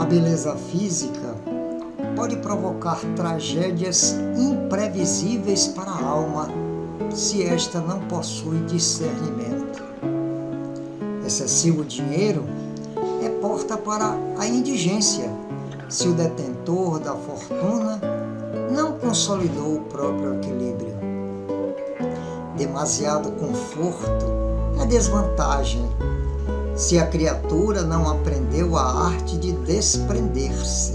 beleza física pode provocar tragédias imprevisíveis para a alma se esta não possui discernimento. Excessivo dinheiro é porta para a indigência se o detentor da fortuna não consolidou o próprio equilíbrio. Demasiado conforto é desvantagem se a criatura não aprendeu a arte de desprender-se.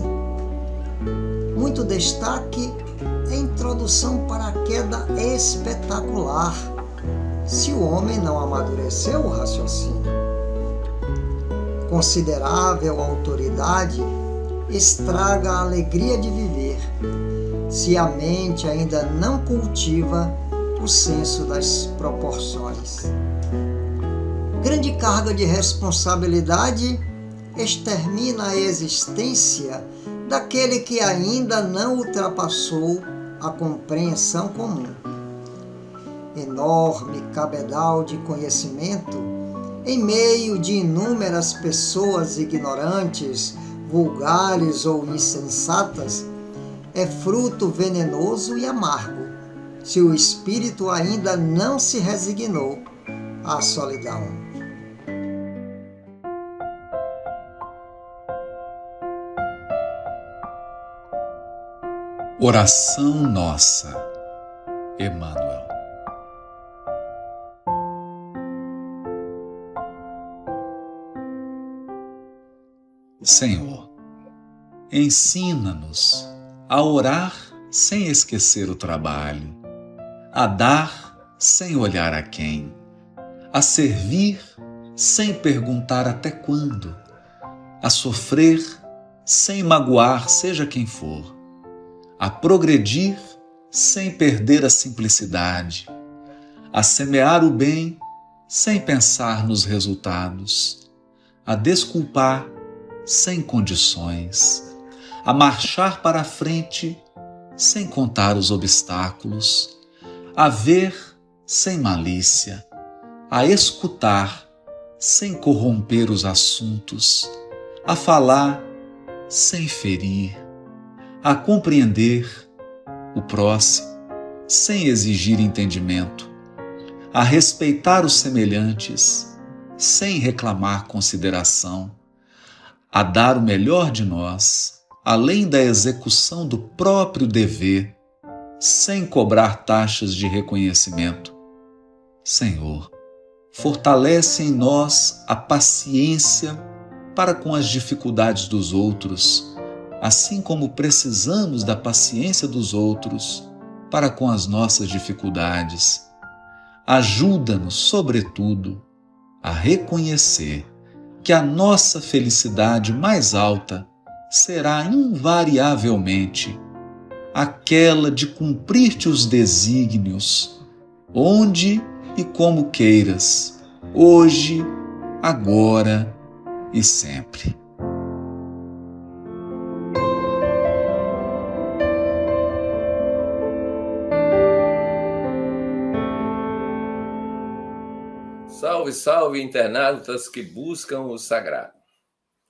Muito destaque é introdução para a queda espetacular se o homem não amadureceu o raciocínio. Considerável autoridade estraga a alegria de viver se a mente ainda não cultiva o senso das proporções. Grande carga de responsabilidade extermina a existência daquele que ainda não ultrapassou a compreensão comum. Enorme cabedal de conhecimento, em meio de inúmeras pessoas ignorantes, vulgares ou insensatas, é fruto venenoso e amargo, se o espírito ainda não se resignou à solidão. Oração nossa, Emmanuel. Senhor, ensina-nos a orar sem esquecer o trabalho, a dar sem olhar a quem, a servir sem perguntar até quando, a sofrer sem magoar seja quem for, a progredir sem perder a simplicidade, a semear o bem sem pensar nos resultados, a desculpar sem condições, a marchar para a frente sem contar os obstáculos, a ver sem malícia, a escutar sem corromper os assuntos, a falar sem ferir, a compreender o próximo sem exigir entendimento, a respeitar os semelhantes sem reclamar consideração, a dar o melhor de nós, além da execução do próprio dever, sem cobrar taxas de reconhecimento. Senhor, fortalece em nós a paciência para com as dificuldades dos outros, assim como precisamos da paciência dos outros para com as nossas dificuldades. Ajuda-nos, sobretudo, a reconhecer que a nossa felicidade mais alta será invariavelmente aquela de cumprir-te os desígnios, onde e como queiras, hoje, agora e sempre. Salve, salve, internautas que buscam o sagrado.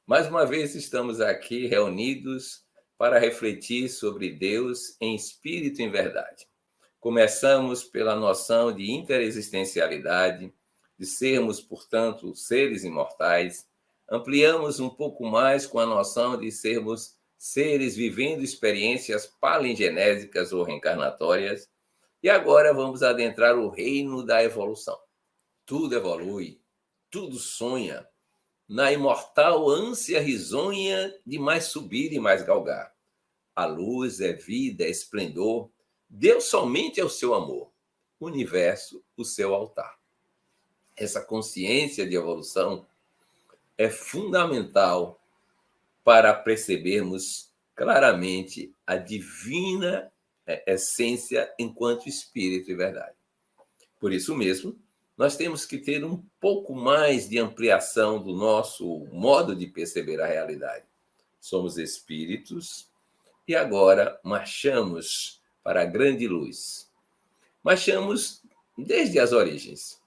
Mais uma vez estamos aqui reunidos para refletir sobre Deus em espírito e em verdade. Começamos pela noção de interexistencialidade, de sermos, portanto, seres imortais. Ampliamos um pouco mais com a noção de sermos seres vivendo experiências palingenésicas ou reencarnatórias. E agora vamos adentrar o reino da evolução. Tudo evolui, tudo sonha, na imortal ânsia risonha de mais subir e mais galgar. A luz é vida, é esplendor, Deus somente é o seu amor, o universo o seu altar. Essa consciência de evolução é fundamental para percebermos claramente a divina essência enquanto espírito e verdade. Por isso mesmo, nós temos que ter um pouco mais de ampliação do nosso modo de perceber a realidade. Somos espíritos e agora marchamos para a grande luz. Marchamos desde as origens.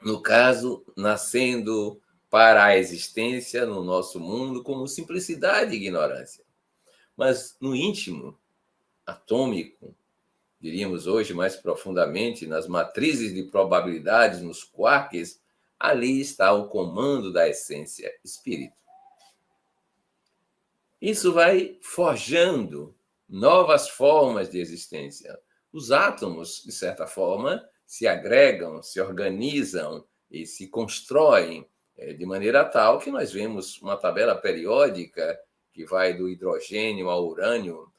No caso, nascendo para a existência no nosso mundo como simplicidade e ignorância. Mas no íntimo, atômico, diríamos hoje mais profundamente, nas matrizes de probabilidades, nos quarks, ali está o comando da essência espírito. Isso vai forjando novas formas de existência. Os átomos, de certa forma, se agregam, se organizam e se constroem de maneira tal que nós vemos uma tabela periódica que vai do hidrogênio ao urânio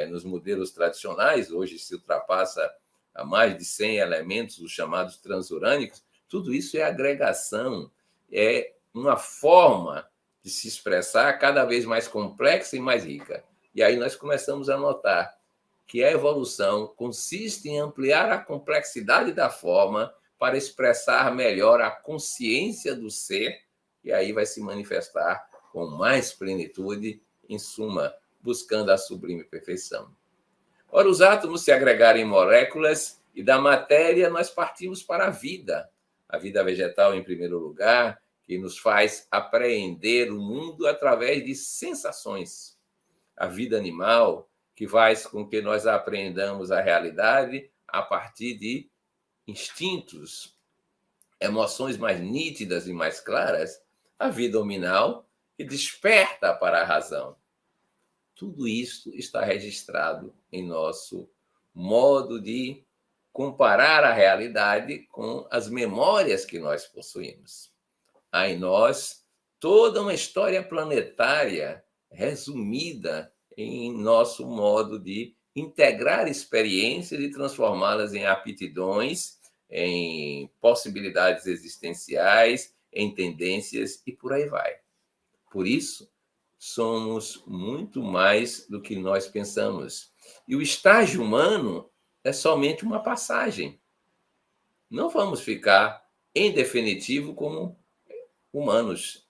nos modelos tradicionais. Hoje se ultrapassa a mais de 100 elementos, os chamados transurânicos. Tudo isso é agregação, é uma forma de se expressar cada vez mais complexa e mais rica. E aí nós começamos a notar que a evolução consiste em ampliar a complexidade da forma para expressar melhor a consciência do ser, e aí vai se manifestar com mais plenitude, em suma, buscando a sublime perfeição. Ora, os átomos se agregaram em moléculas e da matéria nós partimos para a vida vegetal em primeiro lugar, que nos faz apreender o mundo através de sensações. A vida animal, que faz com que nós apreendamos a realidade a partir de instintos, emoções mais nítidas e mais claras. A vida hominal, que desperta para a razão. Tudo isso está registrado em nosso modo de comparar a realidade com as memórias que nós possuímos. Há em nós toda uma história planetária resumida em nosso modo de integrar experiências e transformá-las em aptidões, em possibilidades existenciais, em tendências e por aí vai. Por isso, somos muito mais do que nós pensamos. E o estágio humano é somente uma passagem. Não vamos ficar, em definitivo, como humanos.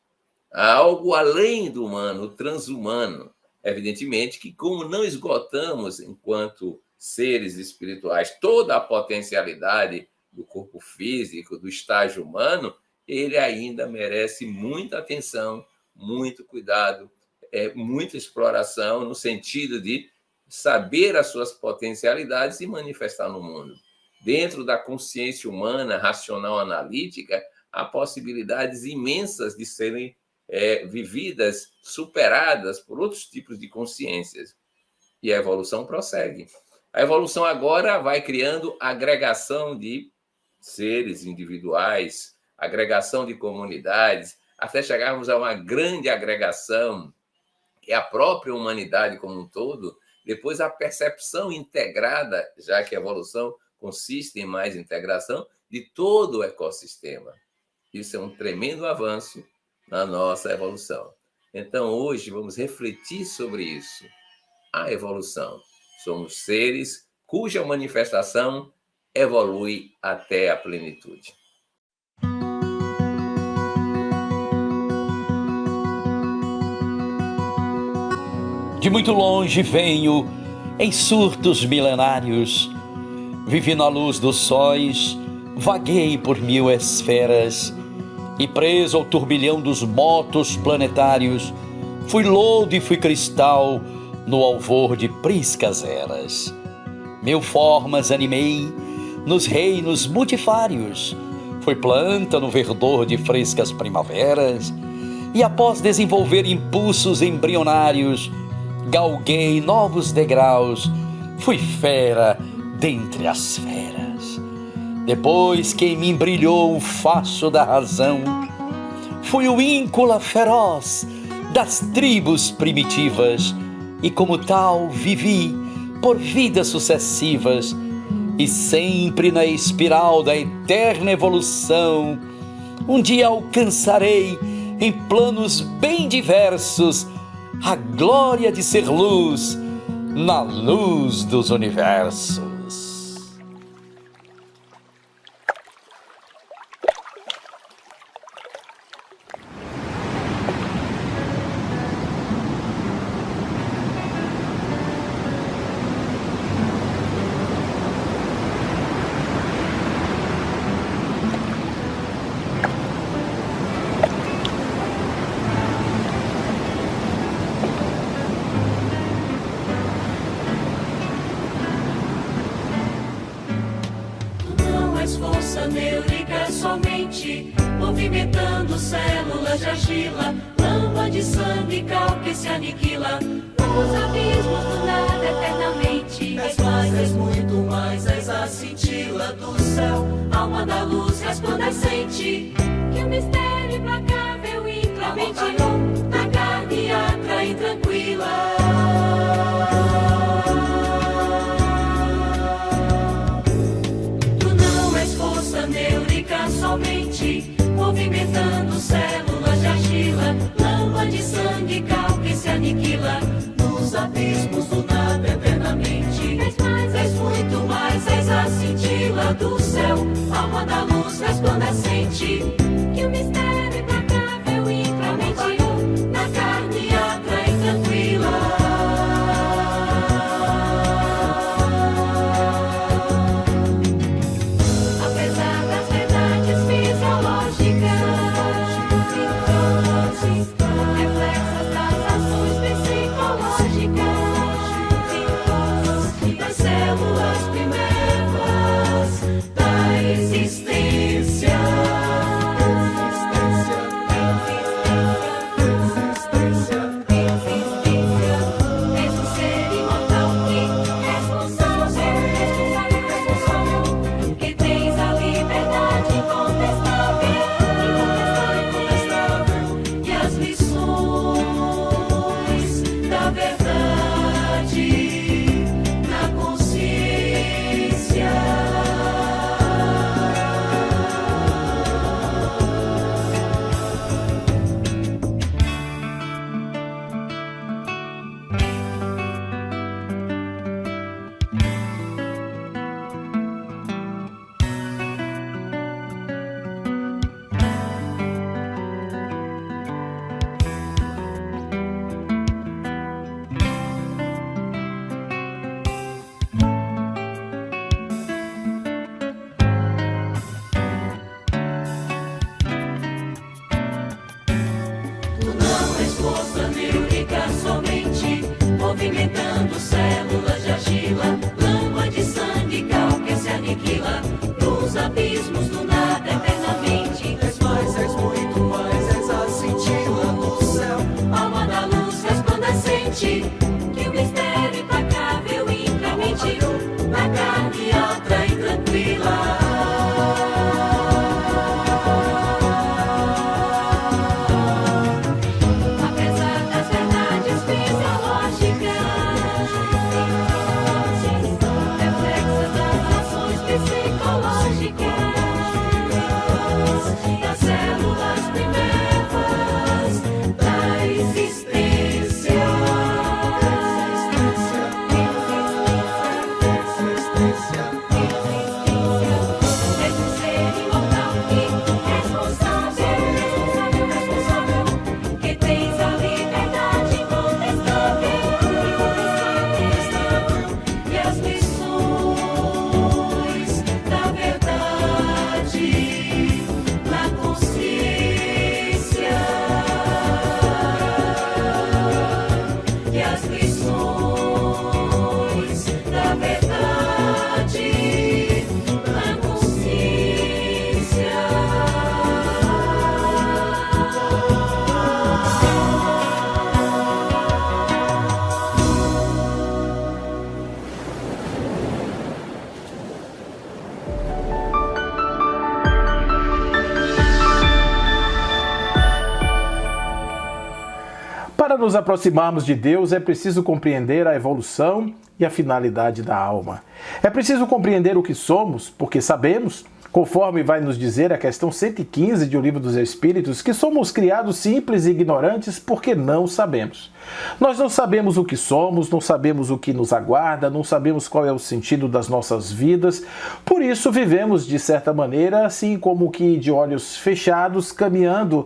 Há algo além do humano, o transhumano. Evidentemente que, como não esgotamos, enquanto seres espirituais, toda a potencialidade do corpo físico, do estágio humano, ele ainda merece muita atenção, muito cuidado, muita exploração, no sentido de saber as suas potencialidades e manifestar no mundo. Dentro da consciência humana, racional, analítica, há possibilidades imensas de serem vividas, superadas por outros tipos de consciências. E a evolução prossegue. A evolução agora vai criando agregação de seres individuais, agregação de comunidades, até chegarmos a uma grande agregação, que é a própria humanidade como um todo, depois a percepção integrada, já que a evolução consiste em mais integração, de todo o ecossistema. Isso é um tremendo avanço na nossa evolução. Então, hoje, vamos refletir sobre isso. A evolução. Somos seres cuja manifestação evolui até a plenitude. De muito longe venho, em surtos milenários. Vivi na luz dos sóis, vaguei por 1000 esferas, e preso ao turbilhão dos motos planetários, fui lodo e fui cristal no alvor de priscas eras. 1000 formas animei nos reinos multifários, fui planta no verdor de frescas primaveras, e após desenvolver impulsos embrionários, galguei novos degraus, fui fera dentre as feras. Depois que em mim brilhou o faço da razão, fui o íncula feroz das tribos primitivas, e como tal vivi por vidas sucessivas, e sempre na espiral da eterna evolução, um dia alcançarei em planos bem diversos a glória de ser luz na luz dos universos. neurica somente, movimentando células de argila, lama de sangue, cal que se aniquila nos abismos do nada eternamente. És mais, és muito mais, és a cintila do céu, alma da luz resplandecente, que o mistério implacável e inclemente na carne atra e tranquila. Somente movimentando células de argila, lama de sangue, cal que se aniquila nos abismos do nada eternamente. És mais, és muito mais, és a cintila do céu, alma da luz resplandecente, que o mistério implacável e inclemente na carne atra e tranquila. Movimentando células de argila, lama de sangue, cal que se aniquila nos abismos do nada eternamente. És mais, és muito mais, és a cintila do céu, alma da luz resplandecente, que o mistério implacável e inclemente na carne alta e tranquila. Das células primeiras da existência. És um ser imortal e responsável, que tens a liberdade incontestável e as lições da verdade. Para nos aproximarmos de Deus, é preciso compreender a evolução e a finalidade da alma. É preciso compreender o que somos, porque sabemos, conforme vai nos dizer a questão 115 de O Livro dos Espíritos, que somos criados simples e ignorantes porque não sabemos. Nós não sabemos o que somos, não sabemos o que nos aguarda, não sabemos qual é o sentido das nossas vidas, por isso vivemos, de certa maneira, assim como que de olhos fechados, caminhando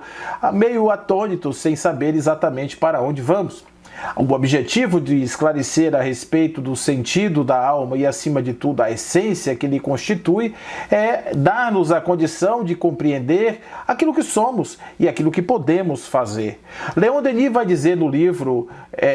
meio atônitos, sem saber exatamente para onde vamos. O objetivo de esclarecer a respeito do sentido da alma e, acima de tudo, a essência que lhe constitui é dar-nos a condição de compreender aquilo que somos e aquilo que podemos fazer. Leon Denis vai dizer no livro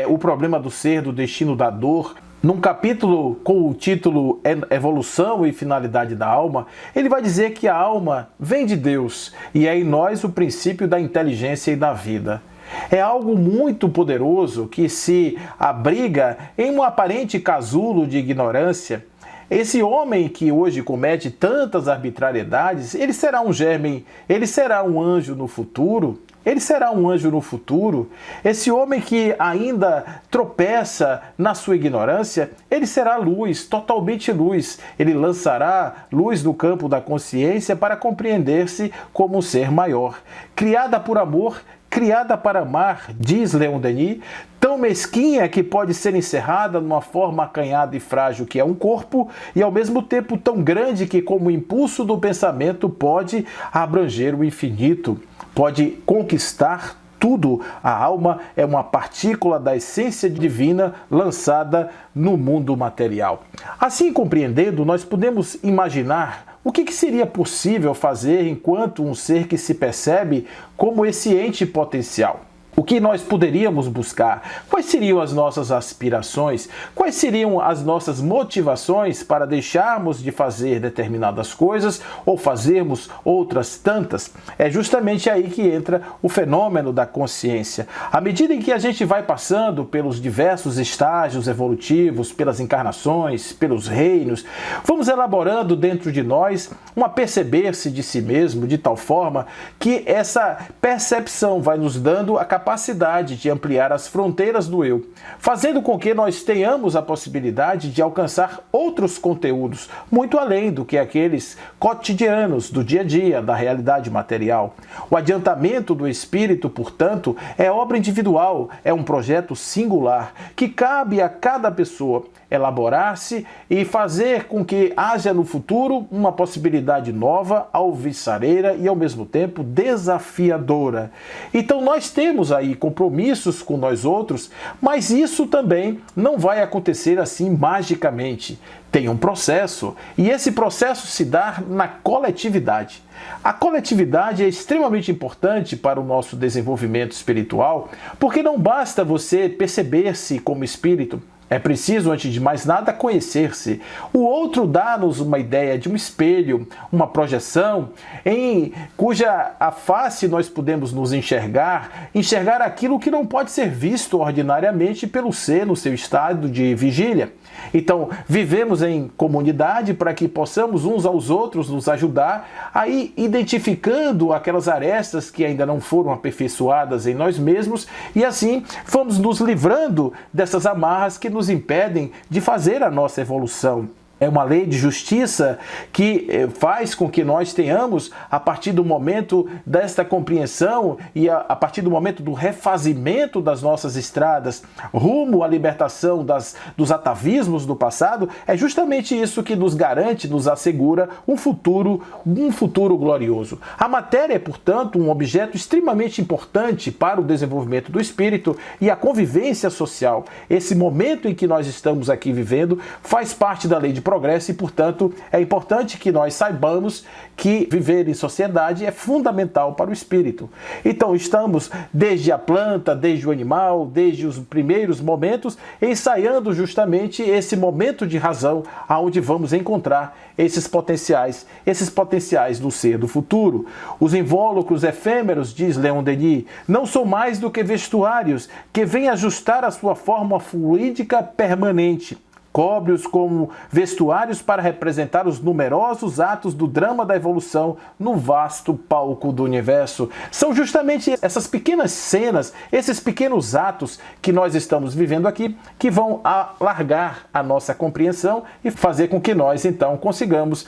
O Problema do Ser, do Destino da Dor, num capítulo com o título Evolução e Finalidade da Alma, ele vai dizer que a alma vem de Deus e é em nós o princípio da inteligência e da vida. É algo muito poderoso que se abriga em um aparente casulo de ignorância. Esse homem que hoje comete tantas arbitrariedades, ele será um germe, ele será um anjo no futuro. Ele será um anjo no futuro. Esse homem que ainda tropeça na sua ignorância, ele será luz, totalmente luz. Ele lançará luz no campo da consciência para compreender-se como um ser maior. Criada por amor, criada para amar, diz Leon Denis, tão mesquinha que pode ser encerrada numa forma acanhada e frágil que é um corpo, e ao mesmo tempo tão grande que, como impulso do pensamento, pode abranger o infinito, pode conquistar tudo. A alma é uma partícula da essência divina lançada no mundo material. Assim compreendendo, nós podemos imaginar o que seria possível fazer enquanto um ser que se percebe como esse ente potencial. O que nós poderíamos buscar? Quais seriam as nossas aspirações? Quais seriam as nossas motivações para deixarmos de fazer determinadas coisas ou fazermos outras tantas? É justamente aí que entra o fenômeno da consciência. À medida em que a gente vai passando pelos diversos estágios evolutivos, pelas encarnações, pelos reinos, vamos elaborando dentro de nós um aperceber-se de si mesmo de tal forma que essa percepção vai nos dando a capacidade de ampliar as fronteiras do eu, fazendo com que nós tenhamos a possibilidade de alcançar outros conteúdos, muito além do que aqueles cotidianos do dia a dia, da realidade material. O adiantamento do espírito, portanto, é obra individual, é um projeto singular, que cabe a cada pessoa elaborar-se e fazer com que haja no futuro uma possibilidade nova, alvissareira e ao mesmo tempo desafiadora. Então nós temos aí compromissos com nós outros, mas isso também não vai acontecer assim magicamente. Tem um processo, e esse processo se dá na coletividade. A coletividade é extremamente importante para o nosso desenvolvimento espiritual, porque não basta você perceber-se como espírito. É preciso, antes de mais nada, conhecer-se. O outro dá-nos uma ideia de um espelho, uma projeção, em cuja a face nós podemos nos enxergar aquilo que não pode ser visto ordinariamente pelo ser no seu estado de vigília. Então, vivemos em comunidade para que possamos uns aos outros nos ajudar, aí identificando aquelas arestas que ainda não foram aperfeiçoadas em nós mesmos, e assim vamos nos livrando dessas amarras que nos impedem de fazer a nossa evolução. É uma lei de justiça que faz com que nós tenhamos, a partir do momento desta compreensão e a partir do momento do refazimento das nossas estradas rumo à libertação dos atavismos do passado, é justamente isso que nos garante, nos assegura um futuro glorioso. A matéria é, portanto, um objeto extremamente importante para o desenvolvimento do espírito e a convivência social. Esse momento em que nós estamos aqui vivendo faz parte da lei de progresso e, portanto, é importante que nós saibamos que viver em sociedade é fundamental para o espírito. Então, estamos desde a planta, desde o animal, desde os primeiros momentos, ensaiando justamente esse momento de razão aonde vamos encontrar esses potenciais do ser do futuro. Os invólucros efêmeros, diz Leon Denis, não são mais do que vestuários que vêm ajustar a sua forma fluídica permanente. Cobre-os como vestuários para representar os numerosos atos do drama da evolução no vasto palco do universo. São justamente essas pequenas cenas, esses pequenos atos que nós estamos vivendo aqui, que vão alargar a nossa compreensão e fazer com que nós, então, consigamos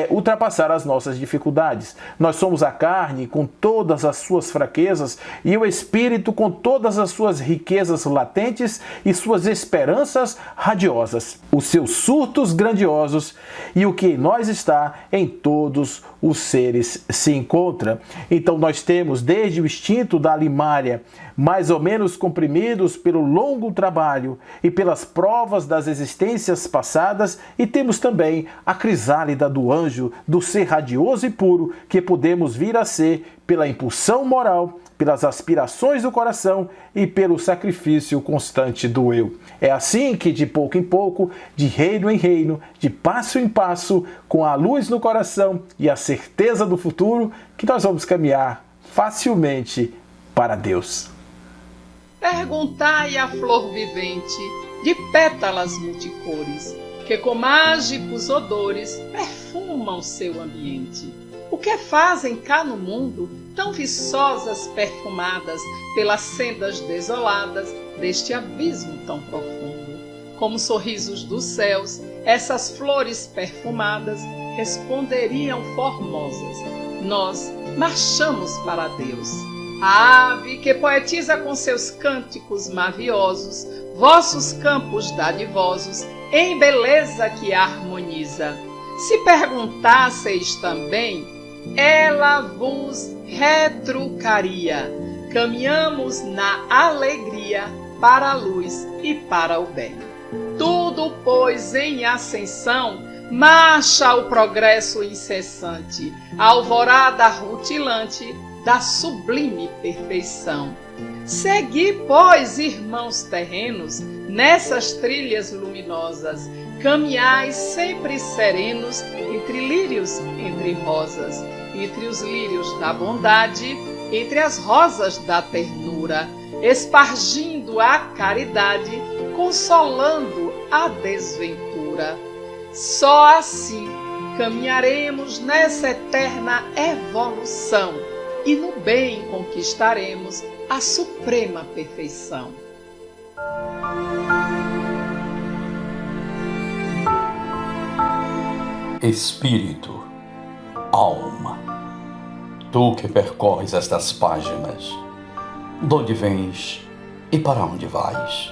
ultrapassar as nossas dificuldades. Nós somos a carne com todas as suas fraquezas e o espírito com todas as suas riquezas latentes e suas esperanças radiosas, os seus surtos grandiosos, e o que em nós está, em todos os seres se encontra. Então nós temos desde o instinto da limária, mais ou menos comprimidos pelo longo trabalho e pelas provas das existências passadas, e temos também a crisálida do anjo, do ser radioso e puro, que podemos vir a ser pela impulsão moral, pelas aspirações do coração e pelo sacrifício constante do eu. É assim que, de pouco em pouco, de reino em reino, de passo em passo, com a luz no coração e a certeza do futuro, que nós vamos caminhar facilmente para Deus. Perguntai à flor vivente, de pétalas multicores, que com mágicos odores perfumam seu ambiente. O que fazem cá no mundo, tão viçosas perfumadas pelas sendas desoladas deste abismo tão profundo? Como sorrisos dos céus, essas flores perfumadas responderiam formosas: nós marchamos para Deus. A ave que poetiza com seus cânticos maviosos vossos campos dadivosos em beleza que harmoniza. Se perguntasseis também, ela vos retrucaria. Caminhamos na alegria para a luz e para o bem. Tudo, pois, em ascensão, marcha o progresso incessante, a alvorada rutilante da sublime perfeição. Segui, pois, irmãos terrenos, nessas trilhas luminosas, caminhai sempre serenos, entre lírios, entre rosas, entre os lírios da bondade, entre as rosas da ternura, espargindo a caridade, consolando a desventura. Só assim caminharemos nessa eterna evolução e no bem conquistaremos a suprema perfeição. Espírito, alma, tu que percorres estas páginas, de onde vens e para onde vais?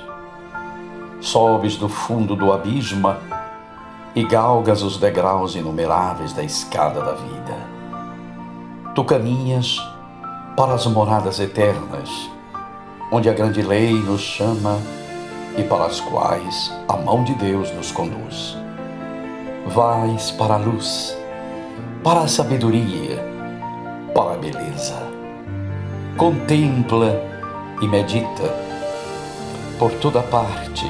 Sobes do fundo do abismo e galgas os degraus inumeráveis da escada da vida. Tu caminhas para as moradas eternas, onde a grande lei nos chama e para as quais a mão de Deus nos conduz. Vais para a luz, para a sabedoria, para a beleza. Contempla e medita. Por toda parte,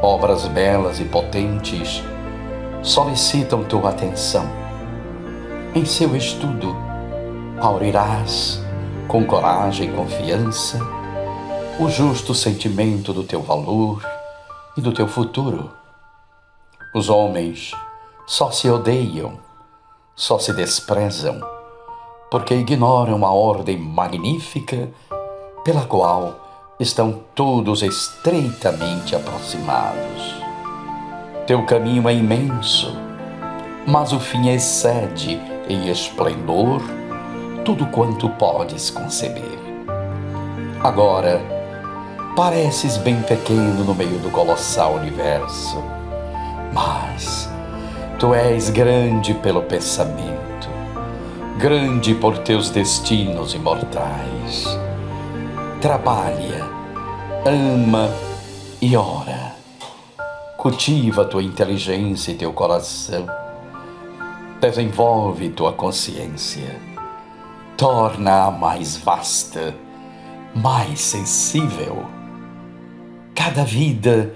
obras belas e potentes solicitam tua atenção. Em seu estudo, aurirás, com coragem e confiança, o justo sentimento do teu valor e do teu futuro. Os homens só se odeiam, só se desprezam, porque ignoram a ordem magnífica pela qual estão todos estreitamente aproximados. Teu caminho é imenso, mas o fim excede em esplendor tudo quanto podes conceber. Agora, pareces bem pequeno no meio do colossal universo, mas tu és grande pelo pensamento, grande por teus destinos imortais. Trabalha, ama e ora. Cultiva tua inteligência e teu coração. Desenvolve tua consciência. Torna-a mais vasta, mais sensível. Cada vida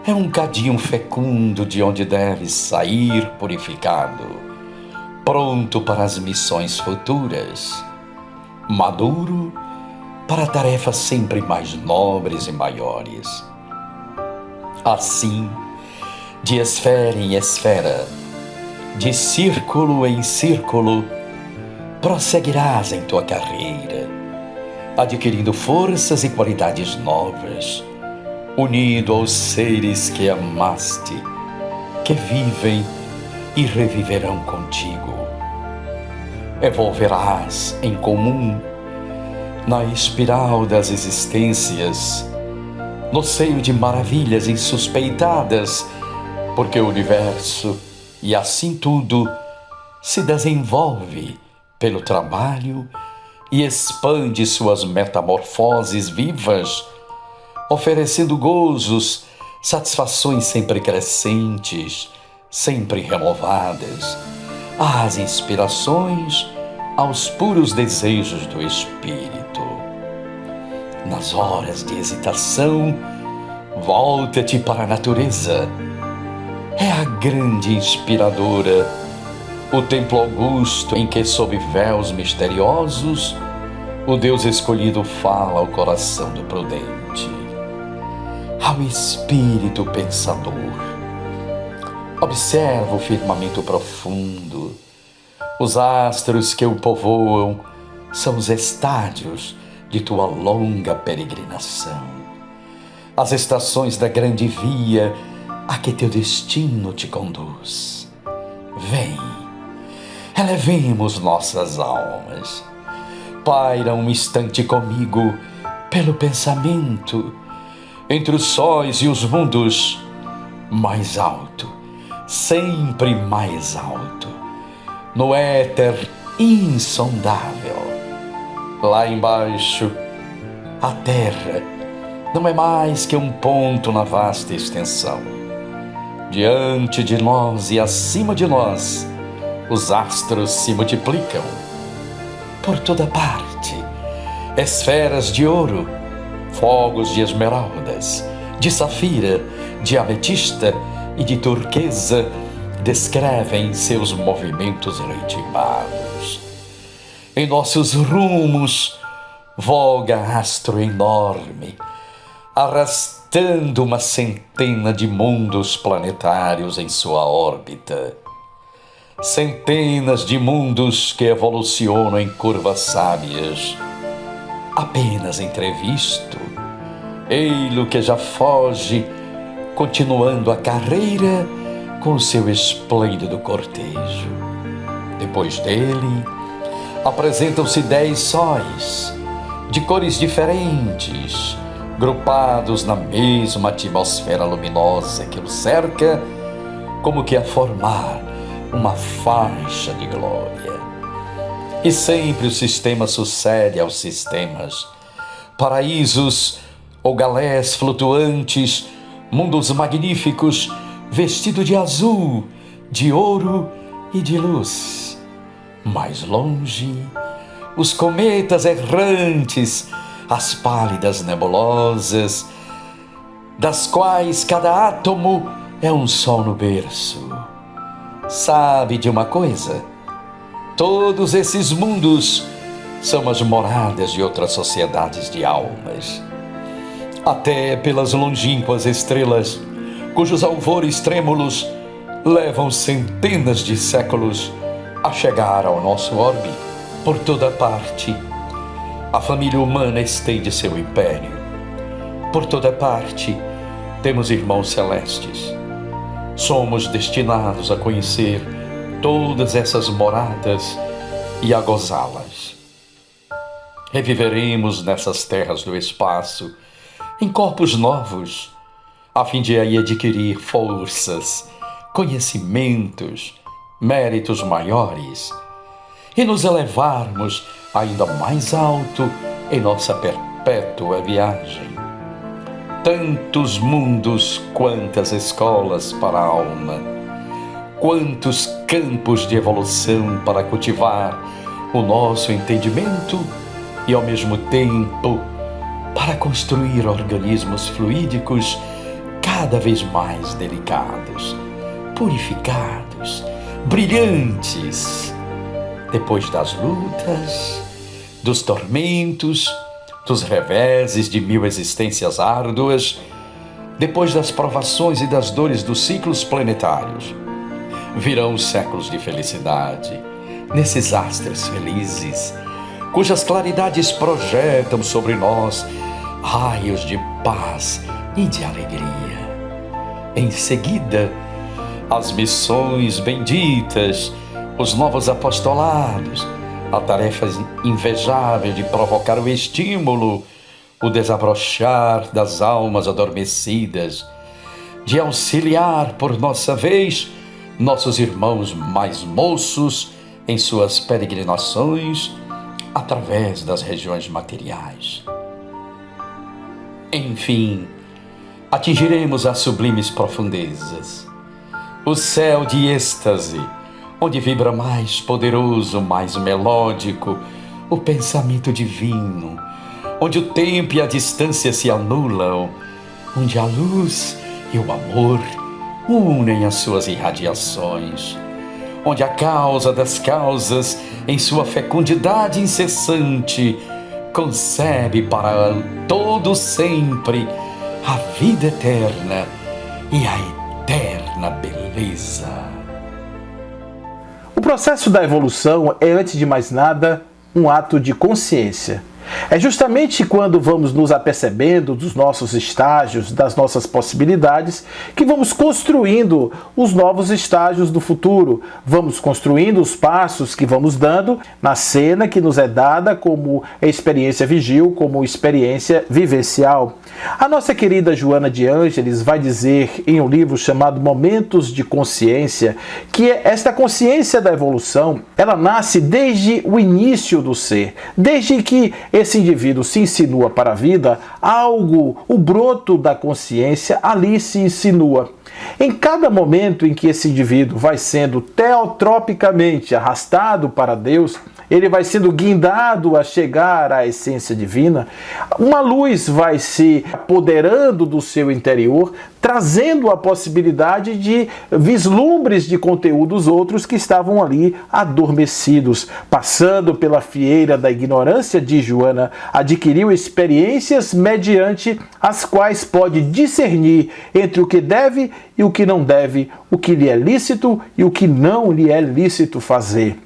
é um cadinho fecundo de onde deves sair purificado, pronto para as missões futuras, maduro para tarefas sempre mais nobres e maiores. Assim, de esfera em esfera, de círculo em círculo, prosseguirás em tua carreira, adquirindo forças e qualidades novas, unido aos seres que amaste, que vivem e reviverão contigo. Evolverás em comum na espiral das existências, no seio de maravilhas insuspeitadas, porque o universo, e assim tudo, se desenvolve pelo trabalho e expande suas metamorfoses vivas, oferecendo gozos, satisfações sempre crescentes, sempre renovadas, às inspirações aos puros desejos do espírito. Nas horas de hesitação, volta-te para a natureza. É a grande inspiradora, o templo augusto em que, sob véus misteriosos, o Deus escolhido fala ao coração do prudente, ao espírito pensador. Observa o firmamento profundo. Os astros que o povoam são os estádios de tua longa peregrinação. As estações da grande via a que teu destino te conduz. Vem, elevemos nossas almas. Paira um instante comigo pelo pensamento, entre os sóis e os mundos, mais alto, sempre mais alto, no éter insondável. Lá embaixo, a terra não é mais que um ponto na vasta extensão. Diante de nós e acima de nós, os astros se multiplicam. Por toda parte, esferas de ouro, fogos de esmeraldas, de safira, de ametista e de turquesa descrevem seus movimentos ritmados. Em nossos rumos voga astro enorme, arrastando uma centena de mundos planetários em sua órbita. Centenas de mundos que evolucionam em curvas sábias. Apenas entrevisto, ei-lo que já foge, continuando a carreira com seu esplêndido cortejo. Depois dele, apresentam-se 10 sóis, de cores diferentes, grupados na mesma atmosfera luminosa que o cerca, como que a formar uma faixa de glória. E sempre o sistema sucede aos sistemas, paraísos ou galés flutuantes, mundos magníficos, vestidos de azul, de ouro e de luz. Mais longe, os cometas errantes, as pálidas nebulosas, das quais cada átomo é um sol no berço. Sabe de uma coisa? Todos esses mundos são as moradas de outras sociedades de almas. Até pelas longínquas estrelas, cujos alvores trêmulos levam centenas de séculos a chegar ao nosso orbe. Por toda parte, a família humana estende seu império. Por toda parte, temos irmãos celestes. Somos destinados a conhecer todas essas moradas e a gozá-las. Reviveremos nessas terras do espaço, em corpos novos, a fim de aí adquirir forças, conhecimentos, méritos maiores e nos elevarmos ainda mais alto em nossa perpétua viagem. Tantos mundos, quantas escolas para a alma, quantos campos de evolução para cultivar o nosso entendimento e, ao mesmo tempo, para construir organismos fluídicos cada vez mais delicados, purificados, brilhantes. Depois das lutas, dos tormentos, dos reveses de 1000 existências árduas, depois das provações e das dores dos ciclos planetários, virão os séculos de felicidade, nesses astros felizes, cujas claridades projetam sobre nós raios de paz e de alegria. Em seguida, as missões benditas, os novos apostolados, a tarefa invejável de provocar o estímulo, o desabrochar das almas adormecidas, de auxiliar por nossa vez nossos irmãos mais moços em suas peregrinações através das regiões materiais. Enfim, atingiremos as sublimes profundezas, o céu de êxtase, onde vibra mais poderoso, mais melódico o pensamento divino, onde o tempo e a distância se anulam, onde a luz e o amor unem as suas irradiações, onde a causa das causas, em sua fecundidade incessante, concebe para todo sempre a vida eterna e a eterna beleza. O processo da evolução é, antes de mais nada, um ato de consciência. É justamente quando vamos nos apercebendo dos nossos estágios, das nossas possibilidades, que vamos construindo os novos estágios do futuro. Vamos construindo os passos que vamos dando na cena que nos é dada como experiência vigil, como experiência vivencial. A nossa querida Joana de Ângeles vai dizer em um livro chamado Momentos de Consciência que esta consciência da evolução, ela nasce desde o início do ser, desde que esse indivíduo se insinua para a vida, o broto da consciência ali se insinua. Em cada momento em que esse indivíduo vai sendo teotropicamente arrastado para Deus, ele vai sendo guindado a chegar à essência divina, uma luz vai se apoderando do seu interior, trazendo a possibilidade de vislumbres de conteúdos outros que estavam ali adormecidos. Passando pela fieira da ignorância de Joana, adquiriu experiências mediante as quais pode discernir entre o que deve e o que não deve, o que lhe é lícito e o que não lhe é lícito fazer,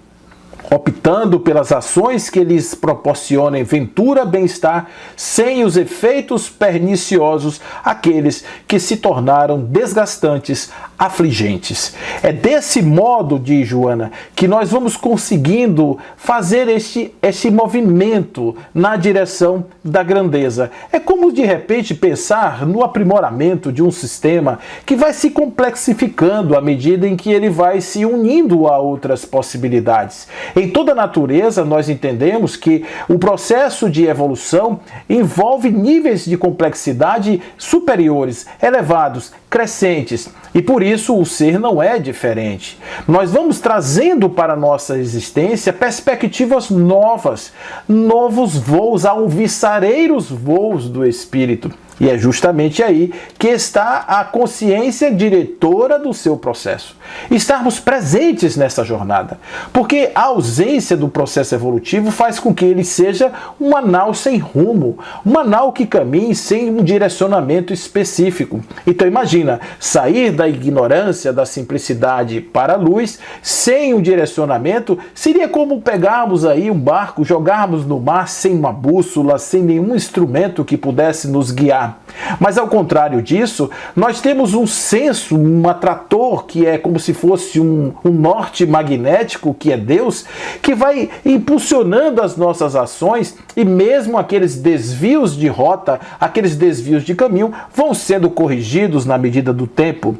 optando pelas ações que lhes proporcionem ventura, bem-estar, sem os efeitos perniciosos, aqueles que se tornaram desgastantes, afligentes. É desse modo, diz Joana, que nós vamos conseguindo fazer este movimento na direção da grandeza. É como, de repente, pensar no aprimoramento de um sistema que vai se complexificando à medida em que ele vai se unindo a outras possibilidades. Em toda a natureza, nós entendemos que o processo de evolução envolve níveis de complexidade superiores, elevados, crescentes, e por isso o ser não é diferente. Nós vamos trazendo para a nossa existência perspectivas novas, novos voos, alvissareiros voos do espírito. E é justamente aí que está a consciência diretora do seu processo. Estarmos presentes nessa jornada. Porque a ausência do processo evolutivo faz com que ele seja uma nau sem rumo, uma nau que caminhe sem um direcionamento específico. Então imagina, sair da ignorância, da simplicidade para a luz, sem um direcionamento, seria como pegarmos aí um barco, jogarmos no mar sem uma bússola, sem nenhum instrumento que pudesse nos guiar. Mas ao contrário disso, nós temos um senso, um atrator que é como se fosse um norte magnético, que é Deus, que vai impulsionando as nossas ações, e mesmo aqueles desvios de rota, aqueles desvios de caminho, vão sendo corrigidos na medida do tempo.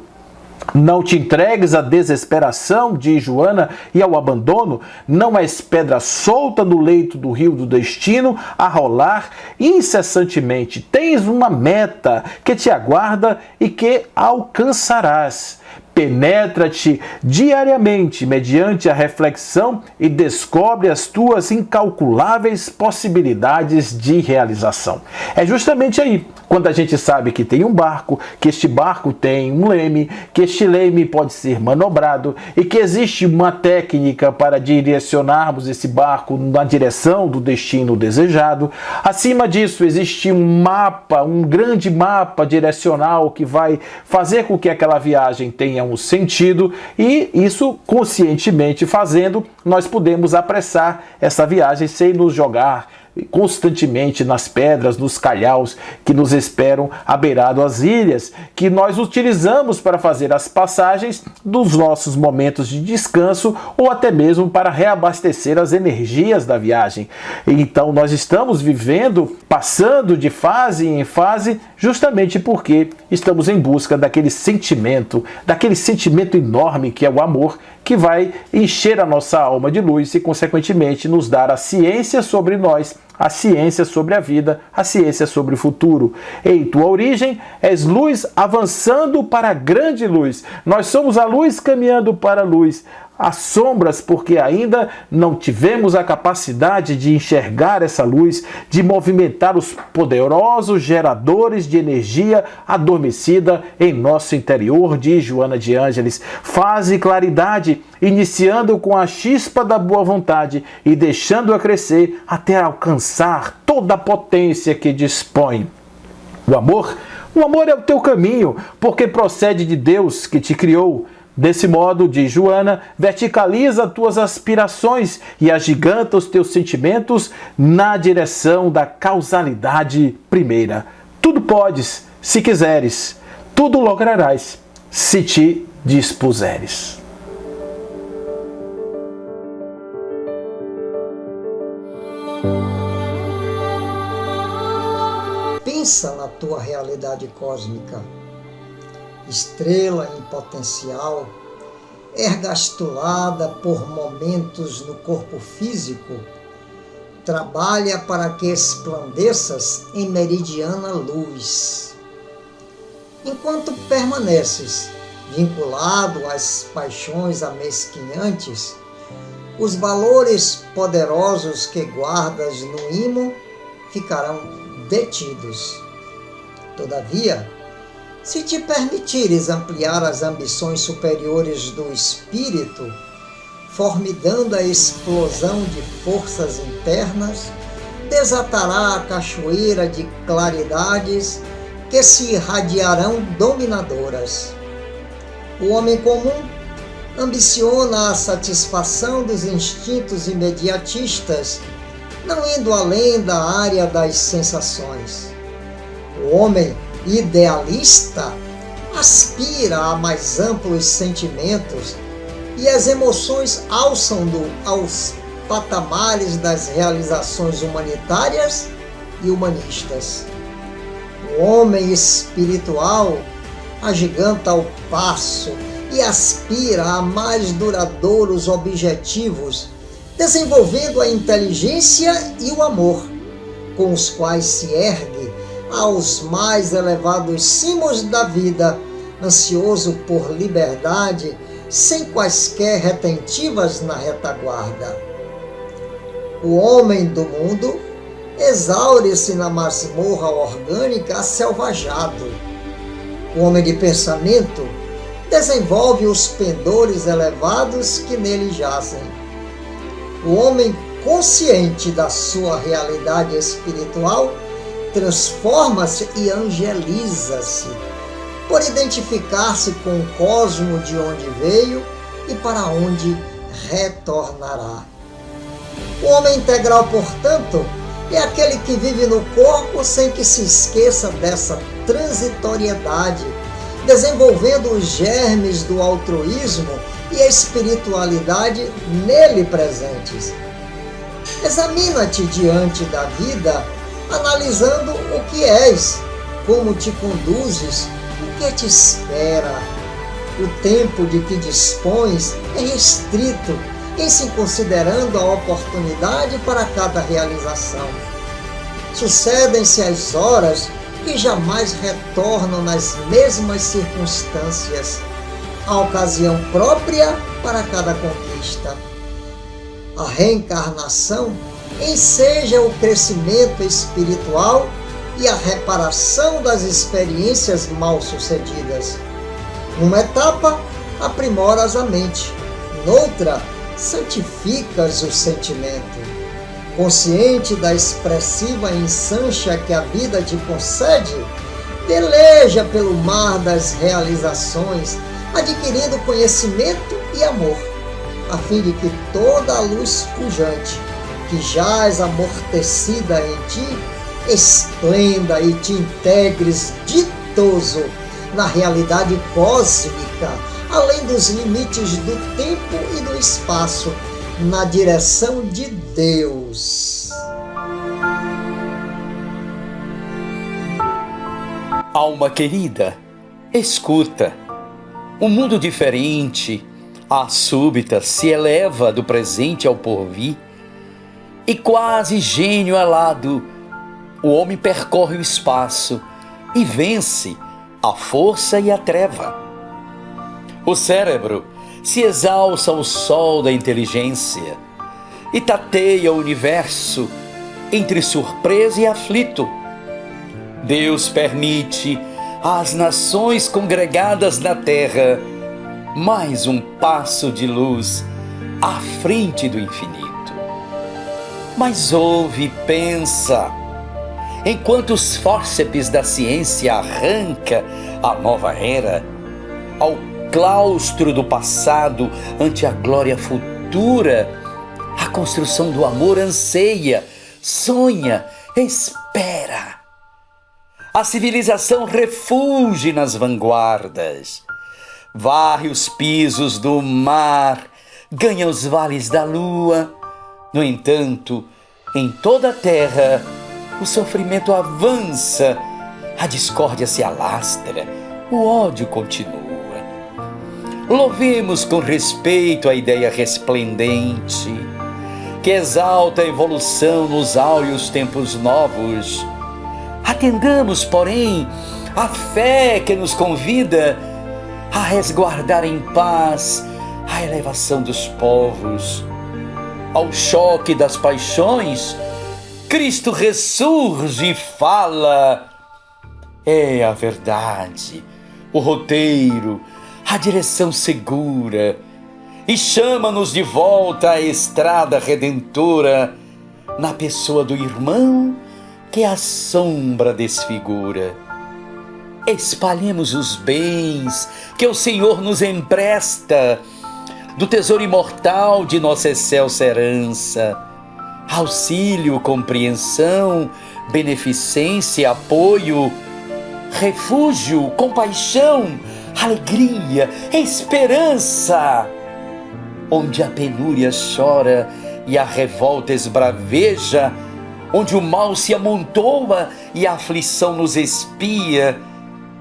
Não te entregues à desesperação, diz Joana, e ao abandono. Não és pedra solta no leito do rio do destino, a rolar incessantemente. Tens uma meta que te aguarda e que alcançarás. Penetra-te diariamente mediante a reflexão e descobre as tuas incalculáveis possibilidades de realização. É justamente aí, quando a gente sabe que tem um barco, que este barco tem um leme, que este leme pode ser manobrado e que existe uma técnica para direcionarmos esse barco na direção do destino desejado. Acima disso, existe um mapa, um grande mapa direcional que vai fazer com que aquela viagem tenha um sentido, e isso conscientemente fazendo, nós podemos apressar essa viagem sem nos jogar constantemente nas pedras, nos calhaus que nos esperam à beirada das ilhas, que nós utilizamos para fazer as passagens dos nossos momentos de descanso ou até mesmo para reabastecer as energias da viagem. Então nós estamos vivendo, passando de fase em fase, justamente porque estamos em busca daquele sentimento enorme que é o amor, que vai encher a nossa alma de luz e, consequentemente, nos dar a ciência sobre nós, a ciência sobre a vida, a ciência sobre o futuro. Em tua origem, és luz avançando para a grande luz. Nós somos a luz caminhando para a luz. às sombras, porque ainda não tivemos a capacidade de enxergar essa luz, de movimentar os poderosos geradores de energia adormecida em nosso interior, diz Joana de Ângeles. Faze claridade, iniciando com a chispa da boa vontade e deixando-a crescer até alcançar toda a potência que dispõe. O amor é o teu caminho, porque procede de Deus que te criou. Desse modo, diz Joana, verticaliza tuas aspirações e agiganta os teus sentimentos na direção da causalidade primeira. Tudo podes, se quiseres, tudo lograrás, se te dispuseres. Pensa na tua realidade cósmica. Estrela em potencial, ergastulada por momentos no corpo físico, trabalha para que esplandeças em meridiana luz. Enquanto permaneces vinculado às paixões amesquinhantes, os valores poderosos que guardas no ímã ficarão detidos. Todavia, se te permitires ampliar as ambições superiores do espírito, formidando a explosão de forças internas, desatará a cachoeira de claridades que se irradiarão dominadoras. O homem comum ambiciona a satisfação dos instintos imediatistas, não indo além da área das sensações. O homem idealista aspira a mais amplos sentimentos e as emoções alçam-no aos patamares das realizações humanitárias e humanistas. O homem espiritual agiganta o passo e aspira a mais duradouros objetivos, desenvolvendo a inteligência e o amor, com os quais se ergue aos mais elevados cimos da vida, ansioso por liberdade, sem quaisquer retentivas na retaguarda. O homem do mundo exaure-se na masmorra orgânica aselvajado. O homem de pensamento desenvolve os pendores elevados que nele jazem. O homem consciente da sua realidade espiritual transforma-se e angeliza-se, por identificar-se com o cosmo de onde veio e para onde retornará. O homem integral, portanto, é aquele que vive no corpo sem que se esqueça dessa transitoriedade, desenvolvendo os germes do altruísmo e a espiritualidade nele presentes. Examina-te diante da vida, analisando o que és, como te conduzes, o que te espera. O tempo de que dispões é restrito, em se considerando a oportunidade para cada realização. Sucedem-se as horas que jamais retornam nas mesmas circunstâncias, a ocasião própria para cada conquista. A reencarnação enseja o crescimento espiritual e a reparação das experiências mal-sucedidas. Numa etapa, aprimoras a mente, noutra, santificas o sentimento. Consciente da expressiva ensancha que a vida te concede, peleja pelo mar das realizações, adquirindo conhecimento e amor, a fim de que toda a luz pujante, que jaz amortecida em ti, esplenda e te integres ditoso na realidade cósmica, além dos limites do tempo e do espaço, na direção de Deus. Alma querida, escuta. Um mundo diferente, à súbita, se eleva do presente ao porvir, e quase gênio alado, o homem percorre o espaço e vence a força e a treva. O cérebro se exalça o sol da inteligência e tateia o universo entre surpresa e aflito. Deus permite às nações congregadas na terra mais um passo de luz à frente do infinito. Mas ouve e pensa, enquanto os fórceps da ciência arranca a nova era, ao claustro do passado ante a glória futura, a construção do amor anseia, sonha, espera. A civilização refugia nas vanguardas, varre os pisos do mar, ganha os vales da lua. No entanto, em toda a terra, o sofrimento avança, a discórdia se alastra, o ódio continua. Louvemos com respeito a ideia resplendente, que exalta a evolução nos áureos tempos novos. Atendamos, porém, a fé que nos convida a resguardar em paz a elevação dos povos. Ao choque das paixões, Cristo ressurge e fala. É a verdade, o roteiro, a direção segura, e chama-nos de volta à estrada redentora, na pessoa do irmão que a sombra desfigura. Espalhemos os bens que o Senhor nos empresta, do tesouro imortal de nossa excelsa herança. Auxílio, compreensão, beneficência, apoio, refúgio, compaixão, alegria, esperança. Onde a penúria chora e a revolta esbraveja, onde o mal se amontoa e a aflição nos espia,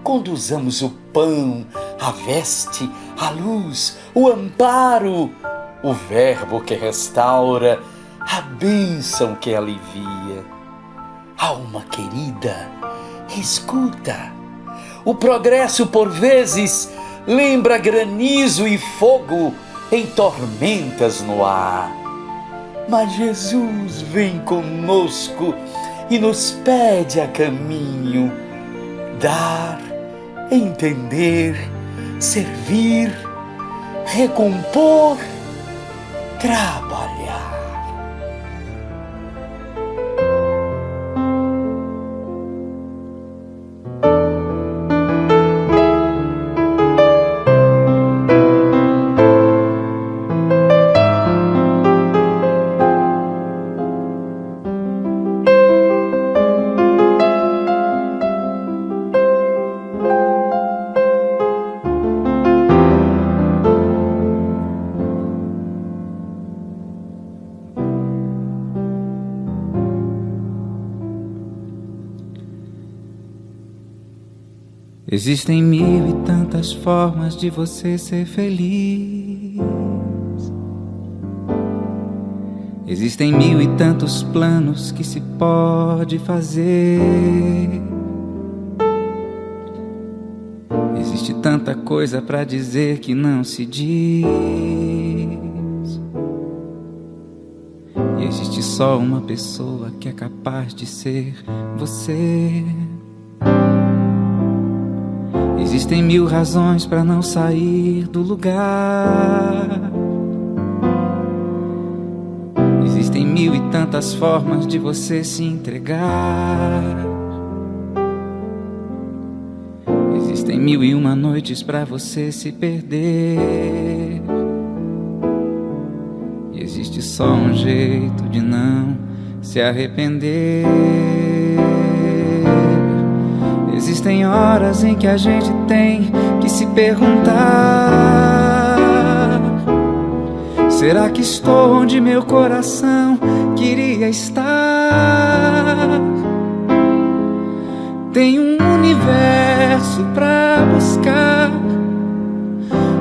conduzamos o pão, a veste, a luz, o amparo, o verbo que restaura, a bênção que alivia. Alma querida, escuta. O progresso por vezes lembra granizo e fogo em tormentas no ar. Mas Jesus vem conosco e nos pede a caminho. Dar, entender, servir, recompor, trabalhar. Existem mil e tantas formas de você ser feliz. Existem mil e tantos planos que se pode fazer. Existe tanta coisa pra dizer que não se diz. E existe só uma pessoa que é capaz de ser você. Existem mil razões para não sair do lugar. Existem mil e tantas formas de você se entregar. Existem mil e uma noites para você se perder. E existe só um jeito de não se arrepender. Existem horas em que a gente tem que se perguntar: será que estou onde meu coração queria estar? Tem um universo pra buscar,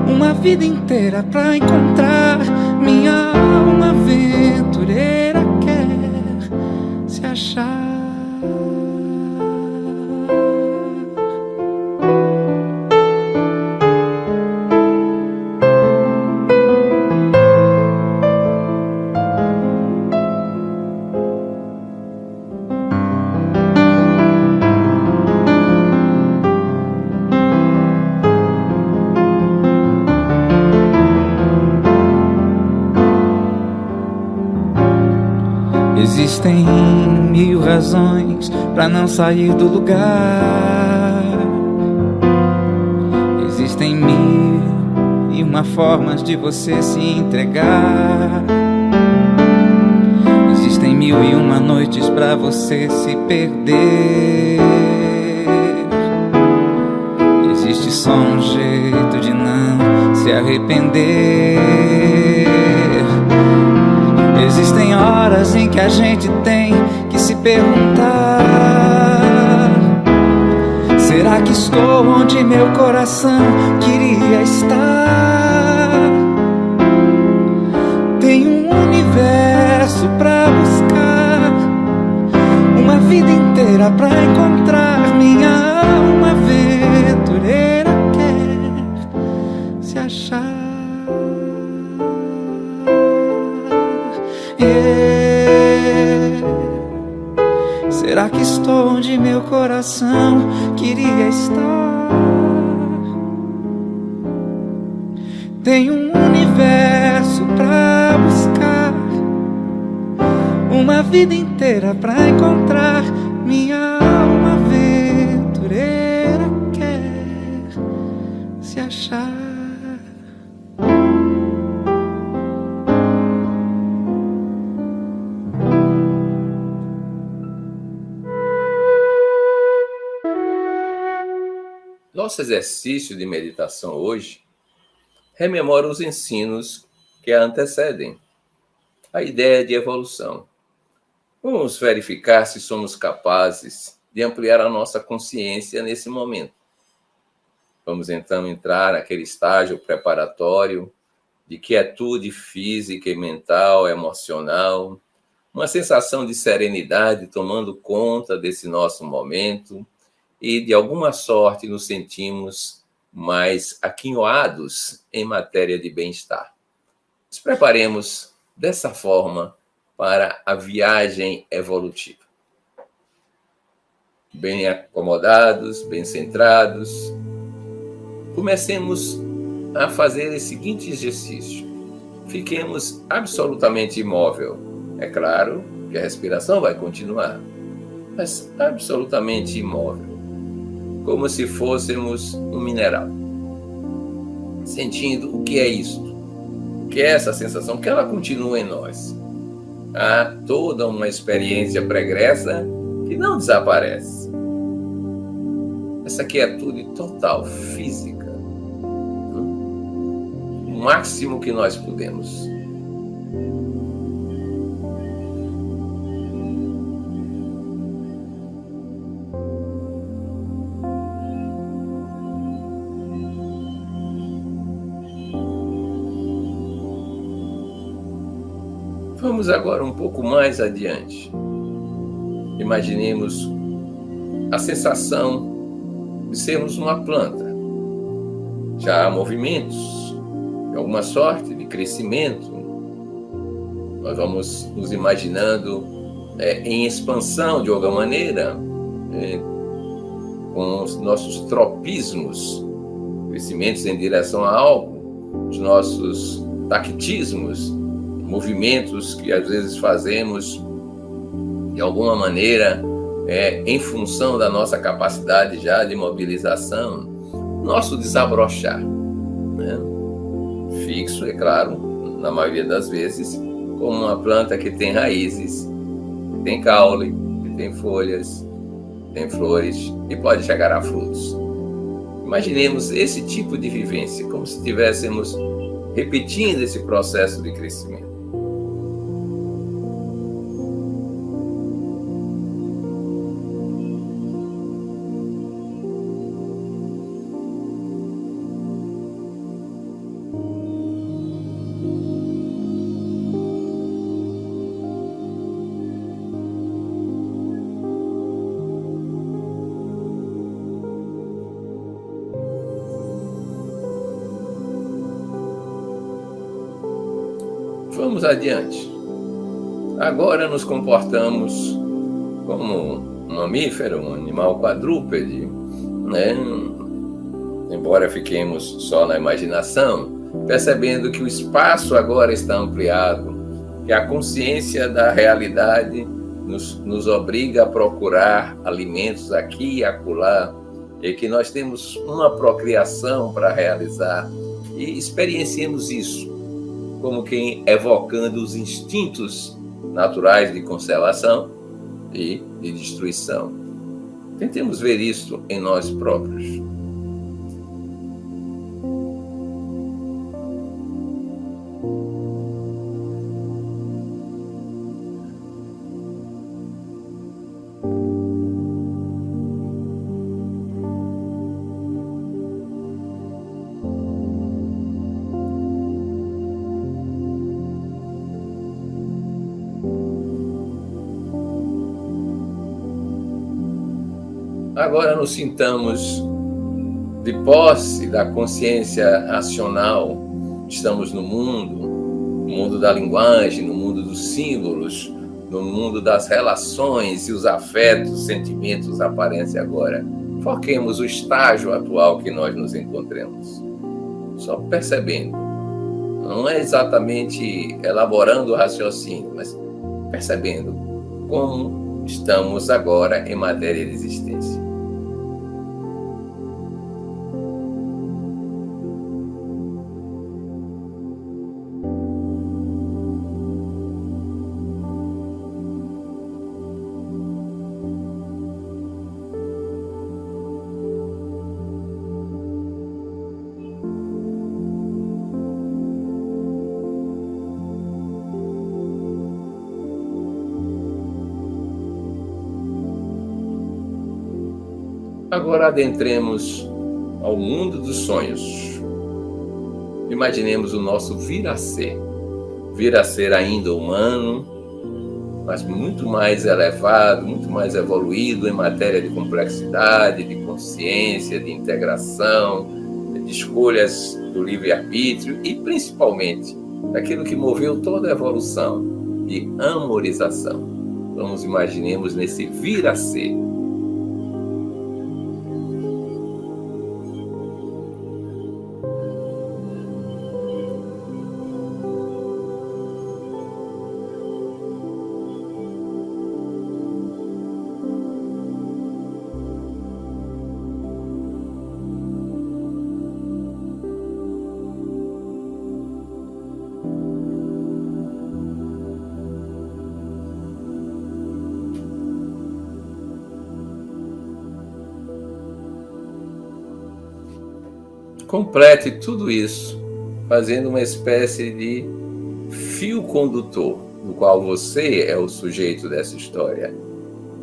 uma vida inteira pra encontrar. Minha alma aventureira quer se achar. Existem 1000 razões pra não sair do lugar. Existem 1001 formas de você se entregar. Existem 1001 noites pra você se perder. Existe só um jeito de não se arrepender. Existem horas em que a gente tem que se perguntar: será que estou onde meu coração queria estar? Tem um universo pra buscar, uma vida inteira pra encontrar. Minha alma aventureira quer se achar. Será que estou onde meu coração queria estar? Tem um universo pra buscar, uma vida inteira pra encontrar. Minha alma aventureira quer se achar. Nosso exercício de meditação hoje rememora os ensinos que a antecedem, a ideia de evolução. Vamos verificar se somos capazes de ampliar a nossa consciência nesse momento. Vamos então entrar naquele estágio preparatório de quietude física e mental, emocional, uma sensação de serenidade tomando conta desse nosso momento, e, de alguma sorte, nos sentimos mais aquinhoados em matéria de bem-estar. Nos preparemos dessa forma para a viagem evolutiva. Bem acomodados, bem centrados. Comecemos a fazer o seguinte exercício. Fiquemos absolutamente imóvel. É claro que a respiração vai continuar, mas absolutamente imóvel, como se fôssemos um mineral, sentindo o que é isto, o que é essa sensação, que ela continua em nós. Há toda uma experiência pregressa que não desaparece. Essa quietude total, física, o máximo que nós podemos. Vamos agora um pouco mais adiante. Imaginemos a sensação de sermos uma planta. Já há movimentos, de alguma sorte, de crescimento. Nós vamos nos imaginando em expansão de alguma maneira, com os nossos tropismos, crescimentos em direção a algo, os nossos tactismos, movimentos que às vezes fazemos de alguma maneira em função da nossa capacidade já de mobilização, nosso desabrochar, né? Fixo, é claro, na maioria das vezes, como uma planta que tem raízes, que tem caule, que tem folhas, tem flores e pode chegar a frutos. Imaginemos esse tipo de vivência, como se estivéssemos repetindo esse processo de crescimento. Vamos adiante. Agora nos comportamos como um mamífero, um animal quadrúpede, né? Embora fiquemos só na imaginação, percebendo que o espaço agora está ampliado, que a consciência da realidade nos obriga a procurar alimentos aqui e acolá, e que nós temos uma procriação para realizar, e experienciemos isso como quem evocando os instintos naturais de conservação e de destruição. Tentemos ver isso em nós próprios. Agora nos sintamos de posse da consciência racional. Estamos no mundo da linguagem, no mundo dos símbolos, no mundo das relações e os afetos, sentimentos aparecem agora. Foquemos o estágio atual que nós nos encontramos. Só percebendo. Não é exatamente elaborando o raciocínio, mas percebendo como estamos agora em matéria de existência. Agora adentremos ao mundo dos sonhos. Imaginemos o nosso vir a ser ainda humano, mas muito mais elevado, muito mais evoluído em matéria de complexidade, de consciência, de integração, de escolhas do livre-arbítrio e, principalmente, daquilo que moveu toda a evolução, de amorização. Vamos imaginemos nesse vir a ser. Complete tudo isso, fazendo uma espécie de fio condutor, no qual você é o sujeito dessa história,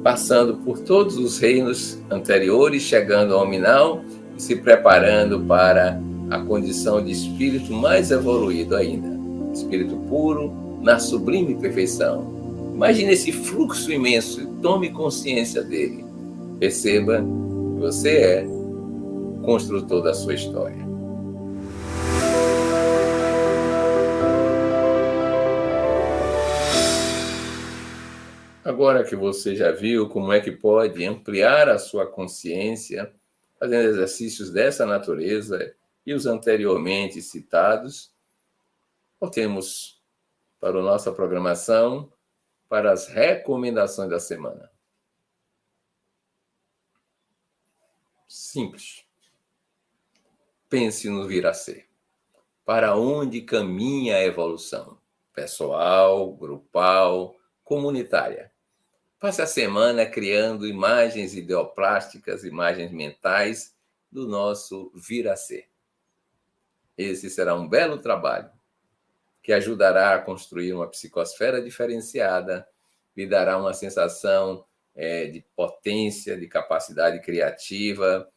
passando por todos os reinos anteriores, chegando ao nominal e se preparando para a condição de espírito mais evoluído ainda, espírito puro, na sublime perfeição. Imagine esse fluxo imenso e tome consciência dele. Perceba que você é o construtor da sua história. Agora que você já viu como é que pode ampliar a sua consciência, fazendo exercícios dessa natureza e os anteriormente citados, voltemos para a nossa programação, para as recomendações da semana. Simples. Pense no vir a ser. Para onde caminha a evolução? Pessoal, grupal, comunitária. Passe a semana criando imagens ideoplásticas, imagens mentais do nosso vir a ser. Esse será um belo trabalho que ajudará a construir uma psicosfera diferenciada, lhe dará uma sensação de potência, de capacidade criativa,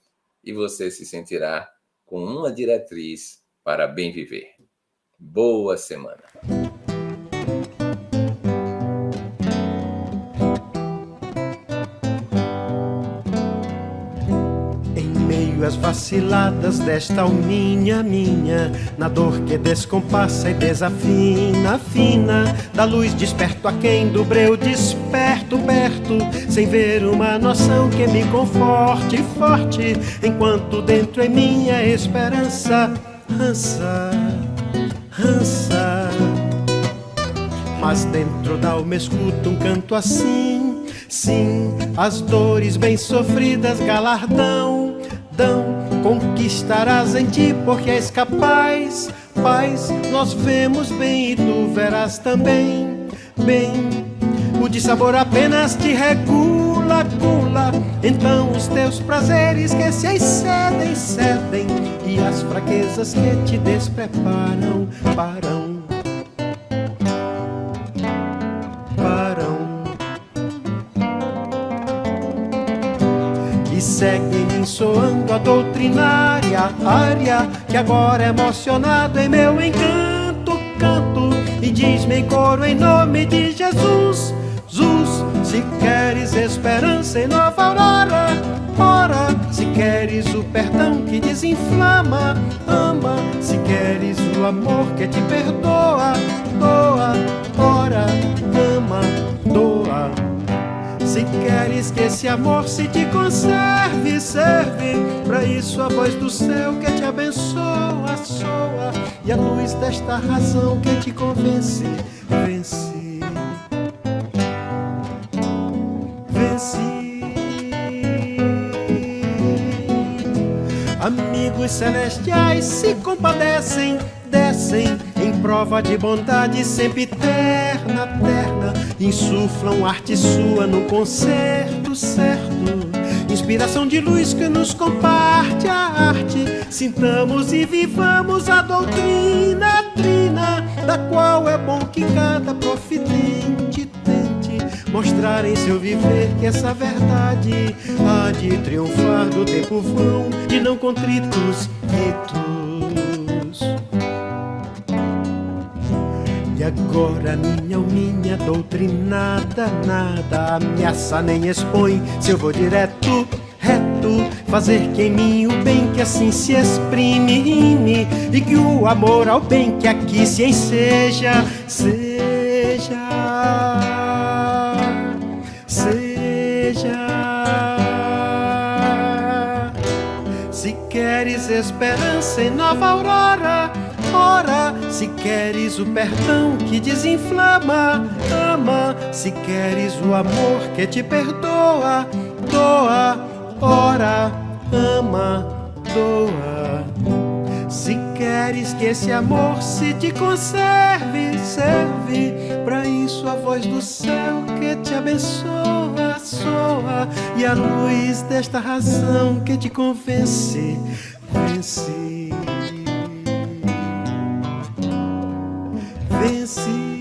e você se sentirá com uma diretriz para bem viver. Boa semana! As vaciladas desta alminha minha, na dor que descompassa e desafina, afina, da luz desperto aquém do breu desperto, perto, sem ver uma noção que me conforte, forte, enquanto dentro em minha esperança rança, rança. Mas dentro da alma escuto um canto assim, Sim, as dores bem sofridas galardão dão. Conquistarás em ti porque és capaz. Paz, nós vemos bem e tu verás também. Bem, o dissabor apenas te regula, gula. Então os teus prazeres que se excedem, cedem, e as fraquezas que te despreparam, param. E seguem soando a doutrinária área, que agora emocionado em meu encanto canto, e diz-me em coro em nome de Jesus, Zus, se queres esperança em nova aurora, ora, se queres o perdão que desinflama, ama, se queres o amor que te perdoa, doa, ora, ama, doa. Se queres que esse amor se te conserve, serve pra isso a voz do céu que te abençoa, soa, e a luz desta razão que te convence, vence, vence. Amigos celestiais se compadecem, descem em prova de bondade sempre terna, terna, insuflam arte sua no concerto certo, inspiração de luz que nos comparte a arte, sintamos e vivamos a doutrina trina, da qual é bom que cada profidente tente mostrar em seu viver que essa verdade há de triunfar do tempo vão de não contritos ritos. E agora minha alminha doutrinada nada ameaça nem expõe, se eu vou direto, reto, fazer que em mim o bem que assim se exprime, e que o amor ao bem que aqui se enseja, seja, seja. Se queres esperança em nova aurora, ora, se queres o perdão que desinflama, ama, se queres o amor que te perdoa, doa, ora, ama, doa. Se queres que esse amor se te conserve, serve pra isso a voz do céu que te abençoa, soa, e a luz desta razão que te convence, vence. Vence.